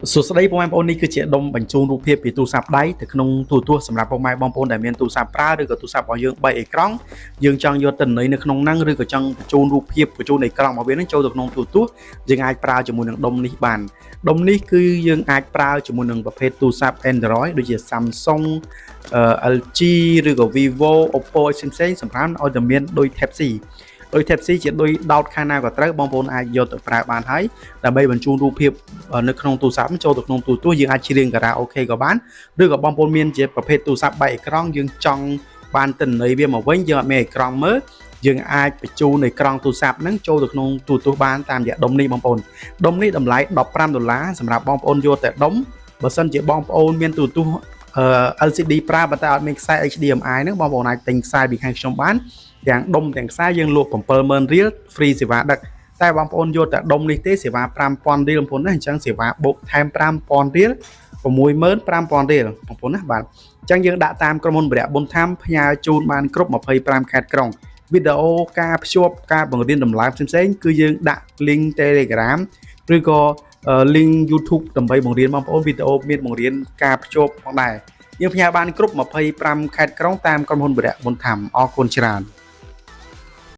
សួស្តីបងប្អូននេះគឺជាដុំបញ្ជូនរូបភាពពីទូរស័ព្ទដៃទៅក្នុងទូរទស្សន៍សម្រាប់ពុកម៉ែបងប្អូនដែលមានទូរស័ព្ទប្រើឬក៏ទូរស័ព្ទរបស់យើង3អេក្រង់យើងចង់យកទិន្នន័យនៅក្នុងហ្នឹងឬក៏ចង់បញ្ជូនរូបភាពបញ្ជូនអេក្រង់របស់វានឹងចូលទៅក្នុងទូរទស្សន៍យើងអាចប្រើជាមួយនឹងដុំនេះបានដុំនេះគឺយើងអាចប្រើជាមួយនឹងប្រភេទទូរស័ព្ទ Android ដូចជា Samsung LG ឬក៏ Vivo Oppo ផ្សេងៗសម្រាប់ឲ្យតែមានដូច Type C ដោយ Type C ជាដូចដោតខាងណាក៏ត្រូវបងប្អូនអាចយកទៅប្រើបានហើយដើម្បីបញ្ជូនរូបភាពនៅក្នុងទូរស័ព្ទចូលទៅក្នុងទូរទស្សន៍យើងអាចច្រៀងការ៉ាអូខេក៏បានឬក៏បងប្អូនមានជាប្រភេទទូរស័ព្ទបែកអេក្រង់យើងចង់បានទិន្នន័យវាមកវិញយើងអត់មានអេក្រង់មើលយើងអាចបញ្ជូនអេក្រង់ទូរស័ព្ទហ្នឹងចូលទៅក្នុងទូរទស្សន៍បានតាមរយៈដុំនេះបងប្អូនដុំនេះតម្លៃ$15សម្រាប់បងប្អូនយកតែដុំបើសិនជាបងប្អូនមានទូរទស្សន៍ LCD ប្រើប៉ុន្តែអត់មានខ្សែ HDMI ហ្នឹងបងប្អូនអាចទិញខ្សែពីខាងខ្ញុំបានទាំងដុំទាំងខ្សែយើងលក់$70000រៀល free សេវាដឹកតែបងប្អូនយកតែដុំនេះទេសេវា$5000រៀលបងប្អូនណាអញ្ចឹងសេវាបូកថែម$5000រៀល$65000រៀលបងប្អូនណាបាទអញ្ចឹងយើងដាក់តាមក្រុមហ៊ុនបរិយបុនថាំផ្ញើជូនបានគ្រប់25ខេត្តក្រុងវីដេអូការភ្ជាប់ការបង្រៀនតម្លើងផ្សេងៗគឺយើងដាក់ link Telegram ឬក៏ link YouTube ដើម្បីបង្រៀនបងប្អូនវីដេអូមានបង្រៀនការភ្ជាប់ផងដែរយើងផ្ញើបានគ្រប់25ខេត្តក្រុងតាមក្រុមហ៊ុនបរិយបុនថាំអរគុណច្រើន